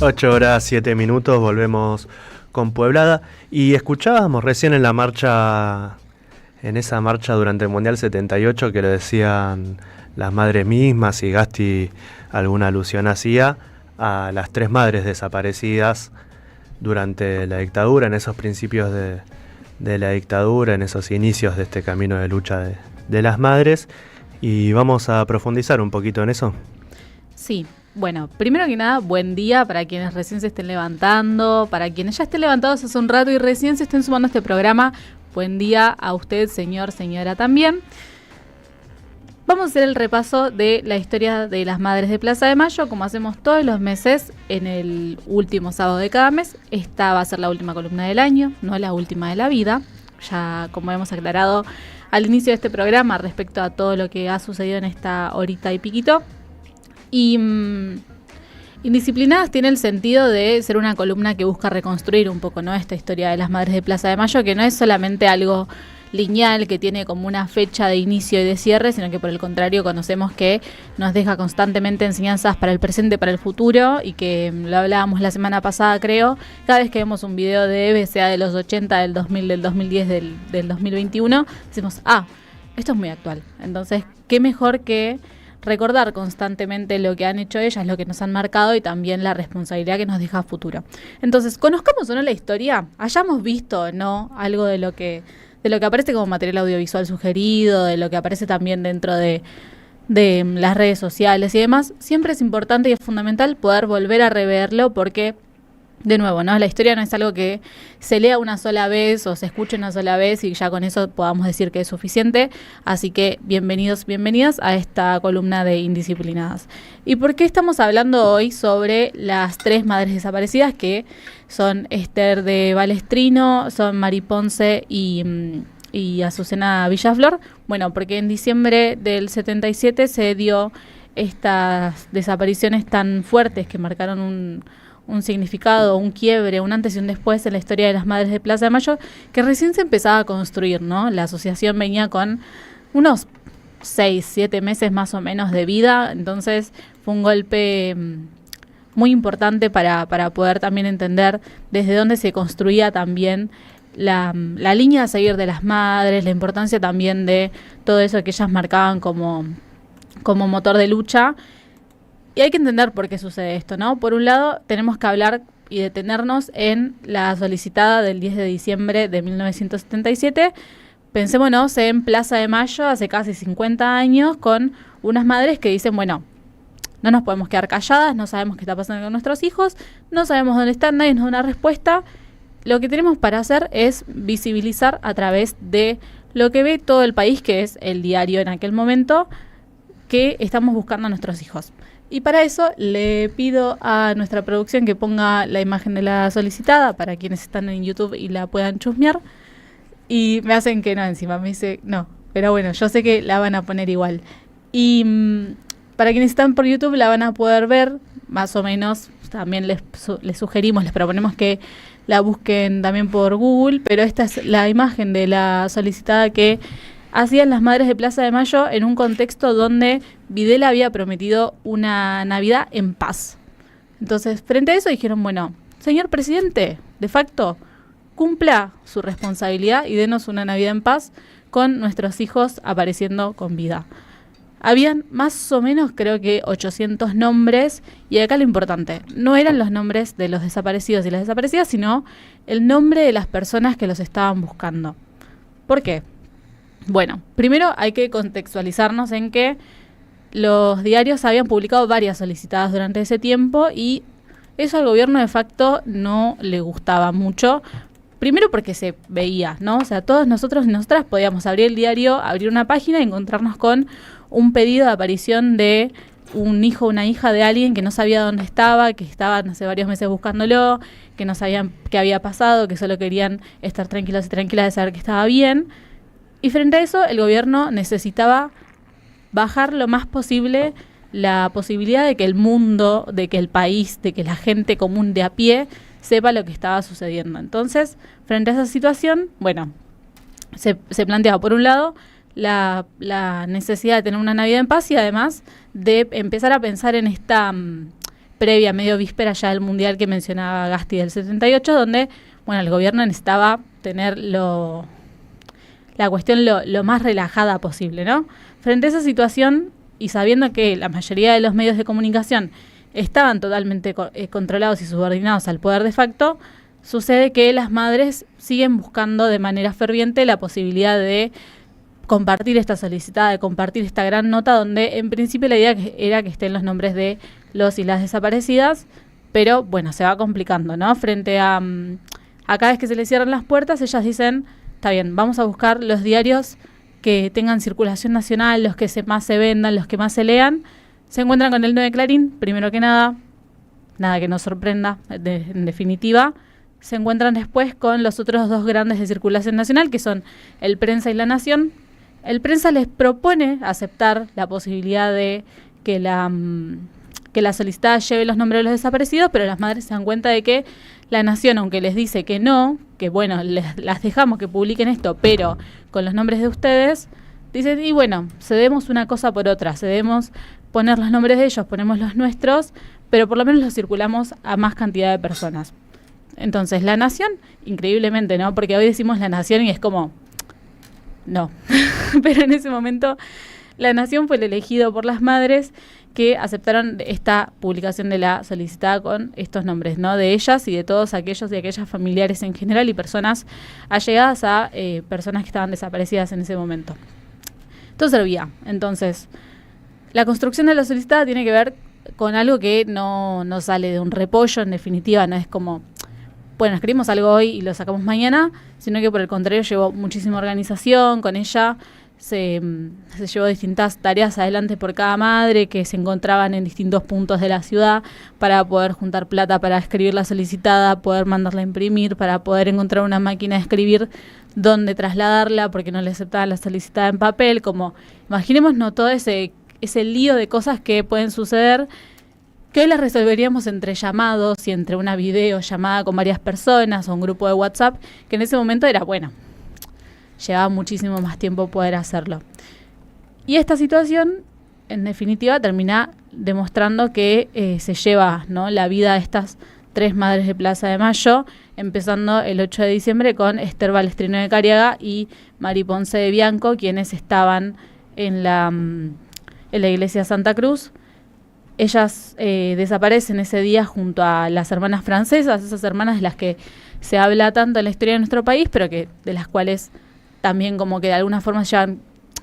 8 horas 7 minutos, volvemos con Pueblada. Y escuchábamos recién en la marcha, en esa marcha durante el Mundial 78, que lo decían las madres mismas, y Gasti alguna alusión hacía a las 3 madres desaparecidas durante la dictadura, en esos principios de la dictadura, en esos inicios de este camino de lucha de las madres. Y vamos a profundizar un poquito en eso. Sí. Bueno, primero que nada, buen día para quienes recién se estén levantando, para quienes ya estén levantados hace un rato y recién se estén sumando a este programa. Buen día a usted, señor, señora también. Vamos a hacer el repaso de la historia de las madres de Plaza de Mayo, como hacemos todos los meses en el último sábado de cada mes. Esta va a ser la última columna del año, no la última de la vida. Ya como hemos aclarado al inicio de este programa respecto a todo lo que ha sucedido en esta horita y piquito. Y Indisciplinadas tiene el sentido de ser una columna que busca reconstruir un poco, ¿no?, esta historia de las madres de Plaza de Mayo, que no es solamente algo lineal que tiene como una fecha de inicio y de cierre, sino que por el contrario conocemos que nos deja constantemente enseñanzas para el presente, para el futuro, y que lo hablábamos la semana pasada, creo, cada vez que vemos un video de Eve, sea de los 80, del 2000, del 2010, del 2021, decimos, esto es muy actual. Entonces, qué mejor que recordar constantemente lo que han hecho ellas, lo que nos han marcado y también la responsabilidad que nos deja a futuro. Entonces, conozcamos o no la historia, hayamos visto o no algo de lo que aparece como material audiovisual sugerido, de lo que aparece también dentro de las redes sociales y demás, siempre es importante y es fundamental poder volver a reverlo porque, de nuevo, ¿no?, la historia no es algo que se lea una sola vez o se escuche una sola vez y ya con eso podamos decir que es suficiente. Así que bienvenidos, bienvenidas a esta columna de Indisciplinadas. ¿Y por qué estamos hablando hoy sobre las 3 madres desaparecidas, que son Esther de Balestrino, son Mari Ponce y Azucena Villaflor? Bueno, porque en diciembre del 77 se dio estas desapariciones tan fuertes que marcaron un significado, un quiebre, un antes y un después en la historia de las madres de Plaza de Mayo, que recién se empezaba a construir, ¿no? La asociación venía con unos 6, 7 meses más o menos de vida, entonces fue un golpe muy importante para poder también entender desde dónde se construía también la línea a seguir de las madres, la importancia también de todo eso que ellas marcaban como motor de lucha. Y hay que entender por qué sucede esto, ¿no? Por un lado, tenemos que hablar y detenernos en la solicitada del 10 de diciembre de 1977. Pensémonos en Plaza de Mayo hace casi 50 años con unas madres que dicen, bueno, no nos podemos quedar calladas, no sabemos qué está pasando con nuestros hijos, no sabemos dónde están, nadie nos da una respuesta. Lo que tenemos para hacer es visibilizar a través de lo que ve todo el país, que es el diario en aquel momento, que estamos buscando a nuestros hijos. Y para eso le pido a nuestra producción que ponga la imagen de la solicitada para quienes están en YouTube y la puedan chusmear. Y me hacen que no encima, me dice no. Pero bueno, yo sé que la van a poner igual. Y para quienes están por YouTube la van a poder ver, más o menos. También les sugerimos, les proponemos que la busquen también por Google. Pero esta es la imagen de la solicitada que hacían las madres de Plaza de Mayo en un contexto donde Videla había prometido una Navidad en paz. Entonces, frente a eso dijeron, bueno, señor presidente, de facto, cumpla su responsabilidad y denos una Navidad en paz con nuestros hijos apareciendo con vida. Habían más o menos, creo que 800 nombres, y acá lo importante, no eran los nombres de los desaparecidos y las desaparecidas, sino el nombre de las personas que los estaban buscando. ¿Por qué? Bueno, primero hay que contextualizarnos en que los diarios habían publicado varias solicitadas durante ese tiempo y eso al gobierno de facto no le gustaba mucho. Primero porque se veía, ¿no? O sea, todos nosotros y nosotras podíamos abrir el diario, abrir una página y encontrarnos con un pedido de aparición de un hijo o una hija de alguien que no sabía dónde estaba, que estaban hace varios meses buscándolo, que no sabían qué había pasado, que solo querían estar tranquilos y tranquilas de saber que estaba bien. Y frente a eso, el gobierno necesitaba bajar lo más posible la posibilidad de que el mundo, de que el país, de que la gente común de a pie sepa lo que estaba sucediendo. Entonces, frente a esa situación, bueno, se planteaba, por un lado, la necesidad de tener una Navidad en paz y además de empezar a pensar en esta previa, medio víspera ya del Mundial que mencionaba Gasti del 78, donde, bueno, el gobierno necesitaba tener la cuestión lo más relajada posible, ¿no? Frente a esa situación, y sabiendo que la mayoría de los medios de comunicación estaban totalmente controlados y subordinados al poder de facto, sucede que las madres siguen buscando de manera ferviente la posibilidad de compartir esta solicitada, de compartir esta gran nota, donde en principio la idea era que estén los nombres de los y las desaparecidas, pero bueno, se va complicando, ¿no? Frente a cada vez que se les cierran las puertas, ellas dicen, está bien, vamos a buscar los diarios que tengan circulación nacional, los que más se vendan, los que más se lean. Se encuentran con el 9 Clarín, primero que nada que nos sorprenda, en definitiva. Se encuentran después con los otros dos grandes de circulación nacional, que son el Prensa y La Nación. El Prensa les propone aceptar la posibilidad de que la solicitada lleve los nombres de los desaparecidos, pero las madres se dan cuenta de que La Nación, aunque les dice que no, que bueno, las dejamos que publiquen esto, pero con los nombres de ustedes, dicen, y bueno, cedemos una cosa por otra, cedemos poner los nombres de ellos, ponemos los nuestros, pero por lo menos los circulamos a más cantidad de personas. Entonces, La Nación, increíblemente, ¿no? Porque hoy decimos La Nación y es como, no. Pero en ese momento, La Nación fue el elegido por las madres que aceptaron esta publicación de la solicitada con estos nombres, ¿no? De ellas y de todos aquellos y aquellas familiares en general y personas allegadas a personas que estaban desaparecidas en ese momento. Esto servía. Entonces, la construcción de la solicitada tiene que ver con algo que no sale de un repollo, en definitiva, no es como, bueno, escribimos algo hoy y lo sacamos mañana, sino que por el contrario llevó muchísima organización. Con ella se llevó distintas tareas adelante por cada madre que se encontraban en distintos puntos de la ciudad para poder juntar plata para escribir la solicitada, poder mandarla a imprimir, para poder encontrar una máquina de escribir donde trasladarla porque no le aceptaban la solicitada en papel. Como imaginemos, ¿no?, todo ese lío de cosas que pueden suceder, que hoy las resolveríamos entre llamados y entre una videollamada con varias personas o un grupo de WhatsApp, que en ese momento era, bueno, llevaba muchísimo más tiempo poder hacerlo. Y esta situación, en definitiva, termina demostrando que se lleva, ¿no?, la vida de estas 3 madres de Plaza de Mayo, empezando el 8 de diciembre con Esther Balestrino de Cariaga y Mari Ponce de Bianco, quienes estaban en la iglesia Santa Cruz. Ellas desaparecen ese día junto a las hermanas francesas, esas hermanas de las que se habla tanto en la historia de nuestro país, pero que de las cuales también como que de alguna forma llevan,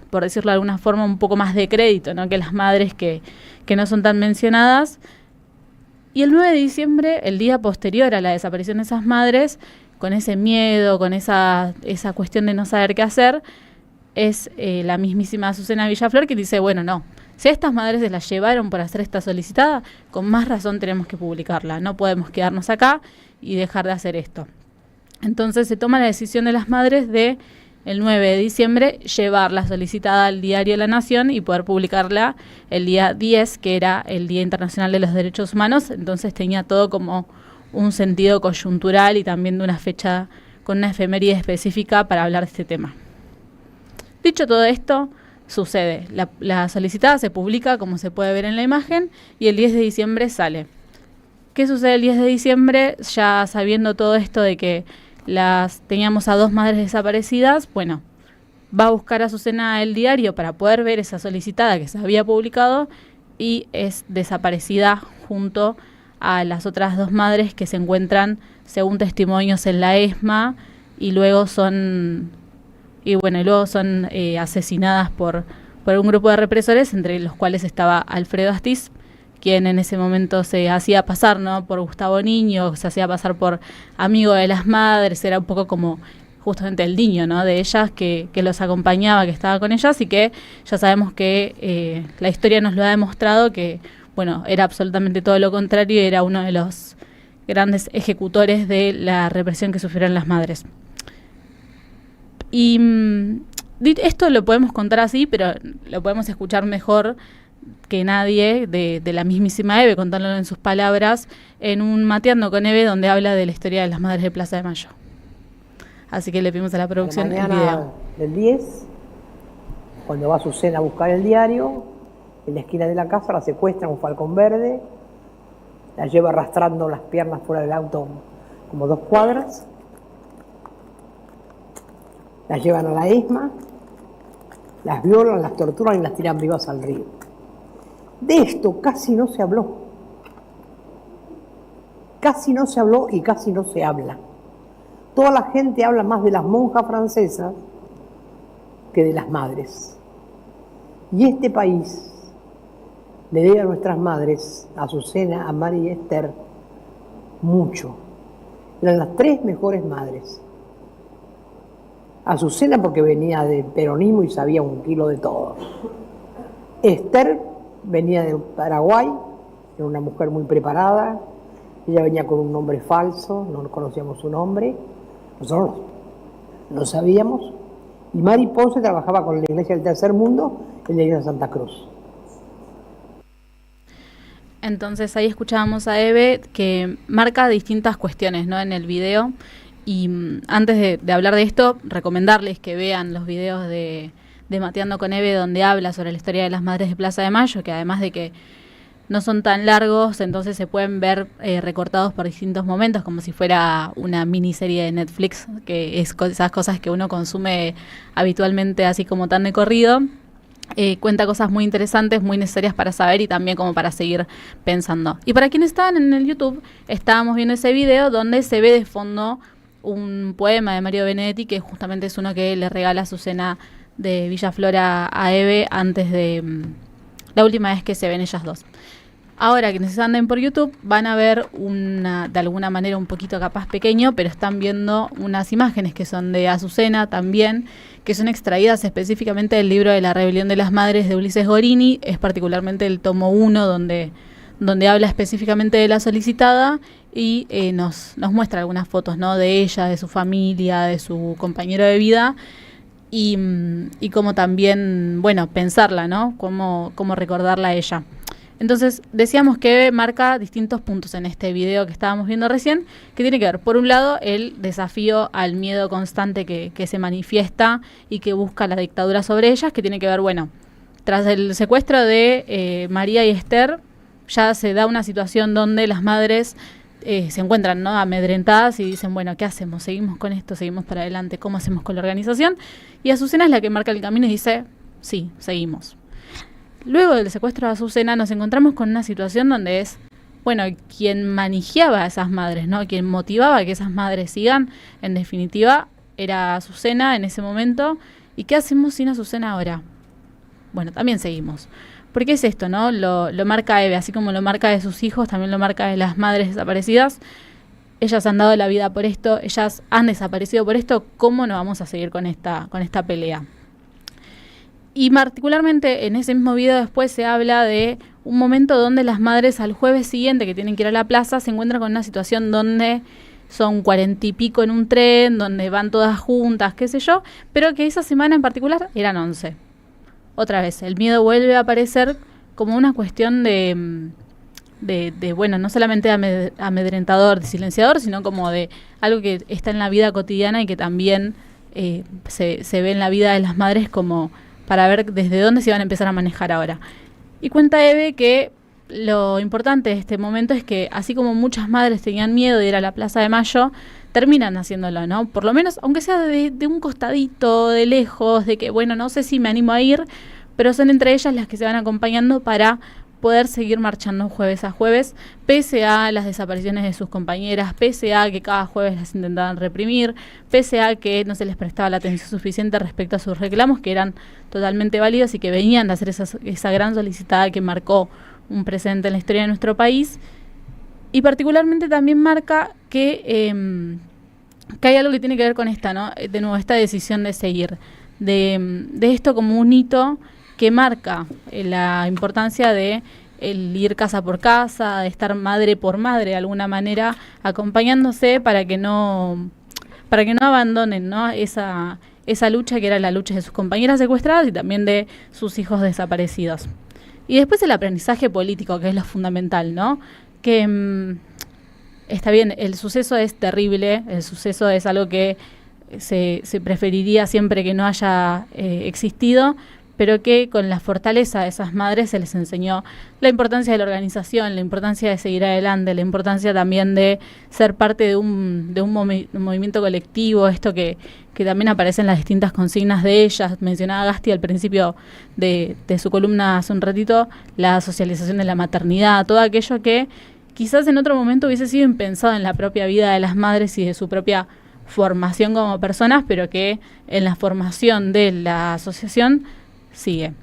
por decirlo de alguna forma, un poco más de crédito, ¿no?, que las madres que no son tan mencionadas. Y el 9 de diciembre, el día posterior a la desaparición de esas madres, con ese miedo, con esa cuestión de no saber qué hacer, es la mismísima Azucena Villaflor que dice, bueno, no, si a estas madres se las llevaron por hacer esta solicitada, con más razón tenemos que publicarla, no podemos quedarnos acá y dejar de hacer esto. Entonces se toma la decisión de las madres de, el 9 de diciembre, llevar la solicitada al diario La Nación y poder publicarla el día 10, que era el Día Internacional de los Derechos Humanos. Entonces tenía todo como un sentido coyuntural y también de una fecha con una efeméride específica para hablar de este tema. Dicho todo esto, sucede. La solicitada se publica, como se puede ver en la imagen, y el 10 de diciembre sale. ¿Qué sucede el 10 de diciembre? Ya sabiendo todo esto de que teníamos a 2 madres desaparecidas, bueno, va a buscar a Azucena el diario para poder ver esa solicitada que se había publicado y es desaparecida junto a las otras 2 madres que se encuentran, según testimonios, en la ESMA y luego son asesinadas por un grupo de represores, entre los cuales estaba Alfredo Astiz, quien en ese momento se hacía pasar, ¿no?, por Gustavo Niño, se hacía pasar por amigo de las madres, era un poco como justamente el niño, ¿no?, de ellas, que los acompañaba, que estaba con ellas, y que ya sabemos que la historia nos lo ha demostrado que, bueno, era absolutamente todo lo contrario, era uno de los grandes ejecutores de la represión que sufrieron las madres. Y esto lo podemos contar así, pero lo podemos escuchar mejor que nadie de la mismísima Eve, contándolo en sus palabras, en un Mateando con Eve, donde habla de la historia de las madres de Plaza de Mayo. Así que le pedimos a la producción el video. Del 10, cuando va Azucena a buscar el diario, en la esquina de la casa la secuestran un falcón verde, la lleva arrastrando las piernas fuera del auto como 2 cuadras, las llevan a la ESMA, las violan, las torturan y las tiran vivas al río. De esto casi no se habló. Casi no se habló y casi no se habla. Toda la gente habla más de las monjas francesas que de las madres. Y este país le debe a nuestras madres, a Azucena, a Mari y a Esther, mucho. Eran las 3 mejores madres. Azucena porque venía del peronismo y sabía 1 kilo de todo. Esther venía de Paraguay, era una mujer muy preparada. Ella venía con un nombre falso, no conocíamos su nombre, nosotros no sabíamos. Y Mari Ponce trabajaba con la Iglesia del Tercer Mundo en la Iglesia de Santa Cruz. Entonces ahí escuchábamos a Eve que marca distintas cuestiones, ¿no?, en el video. Y antes de hablar de esto, recomendarles que vean los videos de Mateando con Eve, donde habla sobre la historia de las madres de Plaza de Mayo, que además de que no son tan largos, entonces se pueden ver recortados por distintos momentos, como si fuera una miniserie de Netflix, que es esas cosas que uno consume habitualmente así como tan de corrido. Cuenta cosas muy interesantes, muy necesarias para saber y también como para seguir pensando. Y para quienes estaban en el YouTube, estábamos viendo ese video donde se ve de fondo un poema de Mario Benedetti, que justamente es uno que le regala Azucena de Villa Flora a Eve antes de la última vez que se ven ellas dos. Ahora, quienes anden por YouTube van a ver de alguna manera un poquito capaz pequeño, pero están viendo unas imágenes que son de Azucena también, que son extraídas específicamente del libro de La rebelión de las madres de Ulises Gorini, es particularmente el tomo 1 donde habla específicamente de la solicitada y nos muestra algunas fotos, ¿no?, de ella, de su familia, de su compañero de vida y cómo también, bueno, pensarla, ¿no?, cómo recordarla a ella. Entonces, decíamos que marca distintos puntos en este video que estábamos viendo recién, que tiene que ver, por un lado, el desafío al miedo constante que se manifiesta y que busca la dictadura sobre ellas, que tiene que ver, bueno, tras el secuestro de María y Esther, ya se da una situación donde las madres se encuentran, ¿no?, amedrentadas y dicen, bueno, ¿qué hacemos? ¿Seguimos con esto? ¿Seguimos para adelante? ¿Cómo hacemos con la organización? Y Azucena es la que marca el camino y dice, sí, seguimos. Luego del secuestro de Azucena nos encontramos con una situación donde es, bueno, quien manejaba a esas madres, ¿no?, quien motivaba a que esas madres sigan, en definitiva, era Azucena en ese momento. ¿Y qué hacemos sin Azucena ahora? Bueno, también seguimos. Porque es esto, ¿no? Lo marca Eve, así como lo marca de sus hijos, también lo marca de las madres desaparecidas. Ellas han dado la vida por esto, ellas han desaparecido por esto, ¿cómo no vamos a seguir con esta pelea? Y particularmente en ese mismo video después se habla de un momento donde las madres al jueves siguiente que tienen que ir a la plaza se encuentran con una situación donde son 40 y pico en un tren, donde van todas juntas, qué sé yo, pero que esa semana en particular eran 11. Otra vez, el miedo vuelve a aparecer como una cuestión de bueno, no solamente amedrentador, de silenciador, sino como de algo que está en la vida cotidiana y que también se ve en la vida de las madres como para ver desde dónde se van a empezar a manejar ahora. Y cuenta Eve que lo importante de este momento es que, así como muchas madres tenían miedo de ir a la Plaza de Mayo, terminan haciéndolo, ¿no? Por lo menos, aunque sea de un costadito, de lejos, de que, bueno, no sé si me animo a ir, pero son entre ellas las que se van acompañando para poder seguir marchando jueves a jueves, pese a las desapariciones de sus compañeras, pese a que cada jueves las intentaban reprimir, pese a que no se les prestaba la atención suficiente respecto a sus reclamos, que eran totalmente válidos y que venían de hacer esa gran solicitada que marcó un presente en la historia de nuestro país. Y particularmente también marca que hay algo que tiene que ver con esta, ¿no? De nuevo, esta decisión de seguir, de esto como un hito que marca la importancia de el ir casa por casa, de estar madre por madre de alguna manera, acompañándose para que no abandonen, ¿no?, esa lucha que era la lucha de sus compañeras secuestradas y también de sus hijos desaparecidos. Y después el aprendizaje político, que es lo fundamental, ¿no? Que está bien, el suceso es terrible, el suceso es algo que se preferiría siempre que no haya existido, pero que con la fortaleza de esas madres se les enseñó la importancia de la organización, la importancia de seguir adelante, la importancia también de ser parte de un movimiento colectivo, esto que también aparece en las distintas consignas de ellas. Mencionaba Gasti al principio de su columna hace un ratito, la socialización de la maternidad, todo aquello que quizás en otro momento hubiese sido impensado en la propia vida de las madres y de su propia formación como personas, pero que en la formación de la asociación sigue.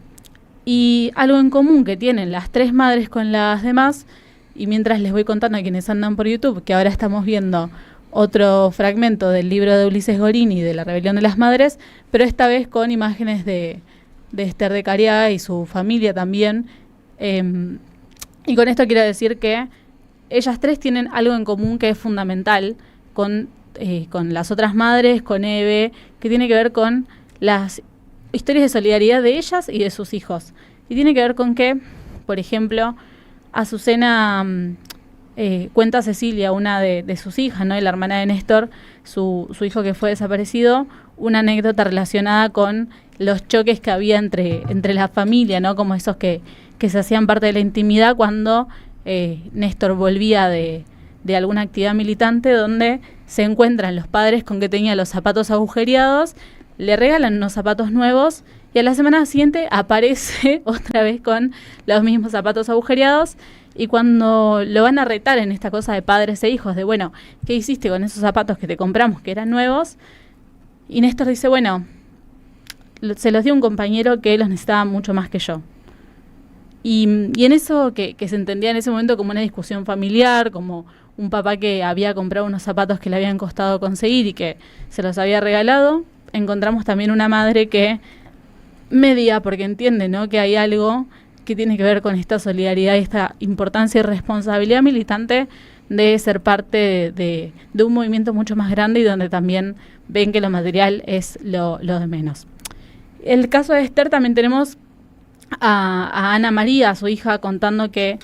Y algo en común que tienen las tres madres con las demás, y mientras les voy contando a quienes andan por YouTube, que ahora estamos viendo otro fragmento del libro de Ulises Gorini de La rebelión de las madres, pero esta vez con imágenes de Esther de Cariaga y su familia también. Y con esto quiero decir que ellas tres tienen algo en común que es fundamental con las otras madres, con Eve, que tiene que ver con las historias de solidaridad de ellas y de sus hijos. Y tiene que ver con que, por ejemplo, Azucena cuenta a Cecilia, una de sus hijas, ¿no?, y la hermana de Néstor, su hijo que fue desaparecido, una anécdota relacionada con los choques que había entre la familia, ¿no?, como esos que se hacían parte de la intimidad cuando Néstor volvía de alguna actividad militante, donde se encuentran los padres con que tenía los zapatos agujereados, le regalan unos zapatos nuevos y a la semana siguiente aparece otra vez con los mismos zapatos agujereados, y cuando lo van a retar en esta cosa de padres e hijos, de bueno, ¿qué hiciste con esos zapatos que te compramos que eran nuevos? Y Néstor dice, bueno, se los dio un compañero que los necesitaba mucho más que yo. Y en eso que se entendía en ese momento como una discusión familiar, como un papá que había comprado unos zapatos que le habían costado conseguir y que se los había regalado, encontramos también una madre que media, porque entiende, ¿no?, que hay algo que tiene que ver con esta solidaridad y esta importancia y responsabilidad militante de ser parte de un movimiento mucho más grande y donde también ven que lo material es lo de menos. El caso de Esther también tenemos a Ana María, su hija, contando que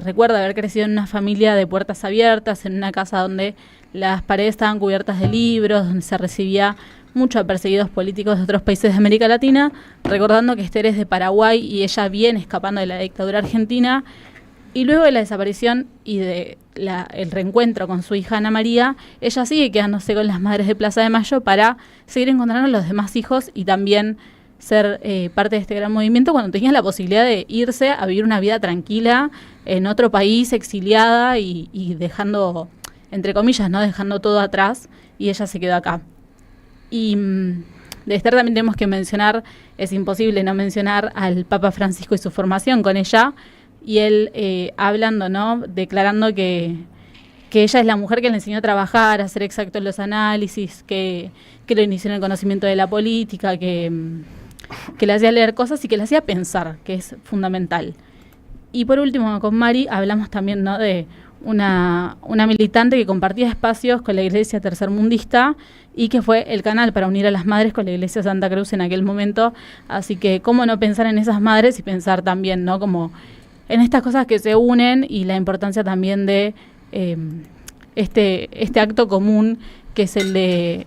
recuerda haber crecido en una familia de puertas abiertas, en una casa donde las paredes estaban cubiertas de libros, donde se recibía mucho a perseguidos políticos de otros países de América Latina, recordando que Esther es de Paraguay y ella viene escapando de la dictadura argentina, y luego de la desaparición y de el reencuentro con su hija Ana María, ella sigue quedándose con las madres de Plaza de Mayo para seguir encontrando a los demás hijos y también ser parte de este gran movimiento cuando tenía la posibilidad de irse a vivir una vida tranquila en otro país, exiliada y dejando, entre comillas, ¿no?, dejando todo atrás, y ella se quedó acá. Y de Esther también tenemos que mencionar, es imposible no mencionar al Papa Francisco y su formación con ella, y él hablando, ¿no?, declarando que ella es la mujer que le enseñó a trabajar, a ser exacto en los análisis, que lo inició en el conocimiento de la política, que le hacía leer cosas y que le hacía pensar, que es fundamental. Y por último, con Mari hablamos también, ¿no?, de una militante que compartía espacios con la Iglesia tercermundista y que fue el canal para unir a las madres con la Iglesia Santa Cruz en aquel momento. Así que cómo no pensar en esas madres y pensar también, ¿no?, como en estas cosas que se unen, y la importancia también de este acto común que es el de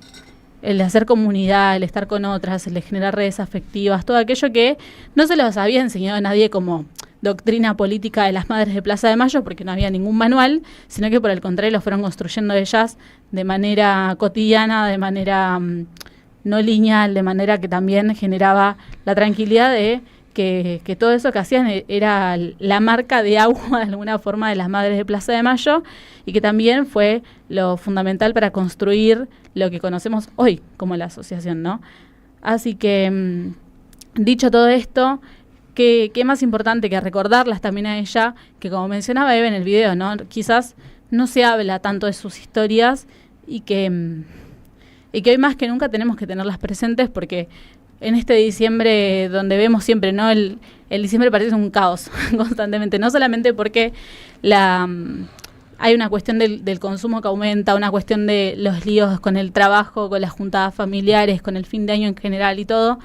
hacer comunidad, el estar con otras, el de generar redes afectivas, todo aquello que no se los había enseñado a nadie como doctrina política de las madres de Plaza de Mayo, porque no había ningún manual, sino que por el contrario lo fueron construyendo ellas de manera cotidiana, de manera no lineal, de manera que también generaba la tranquilidad de que todo eso que hacían era la marca de agua de alguna forma de las madres de Plaza de Mayo, y que también fue lo fundamental para construir lo que conocemos hoy como la asociación, ¿no? Así que, dicho todo esto, ¿qué más importante que recordarlas también a ella, que como mencionaba Eve en el video, ¿no?, quizás no se habla tanto de sus historias y que hoy más que nunca tenemos que tenerlas presentes, porque en este diciembre donde vemos siempre, ¿no?, el diciembre parece un caos constantemente, no solamente porque hay una cuestión del consumo que aumenta, una cuestión de los líos con el trabajo, con las juntadas familiares, con el fin de año en general y todo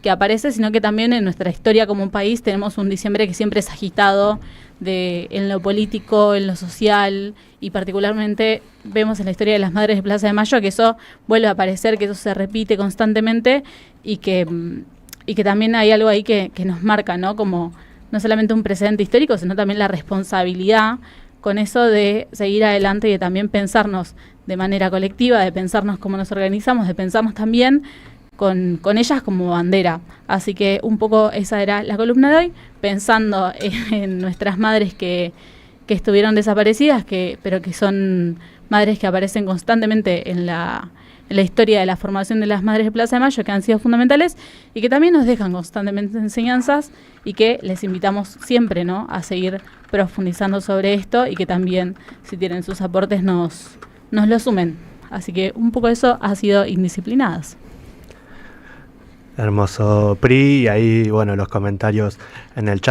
que aparece, sino que también en nuestra historia como un país tenemos un diciembre que siempre es agitado en lo político, en lo social, y particularmente vemos en la historia de las madres de Plaza de Mayo que eso vuelve a aparecer, que eso se repite constantemente y que y que también hay algo ahí que nos marca, ¿no? Como no solamente un precedente histórico, sino también la responsabilidad con eso de seguir adelante y de también pensarnos de manera colectiva, de pensarnos cómo nos organizamos, de pensarnos también con ellas como bandera. Así que un poco esa era la columna de hoy, pensando en nuestras madres que estuvieron desaparecidas, pero que son madres que aparecen constantemente en la historia de la formación de las madres de Plaza de Mayo, que han sido fundamentales y que también nos dejan constantemente enseñanzas y que les invitamos siempre, ¿no?, a seguir profundizando sobre esto y que también, si tienen sus aportes, nos lo sumen. Así que un poco eso ha sido Indisciplinadas. Hermoso, Pri, y ahí, bueno, los comentarios en el chat.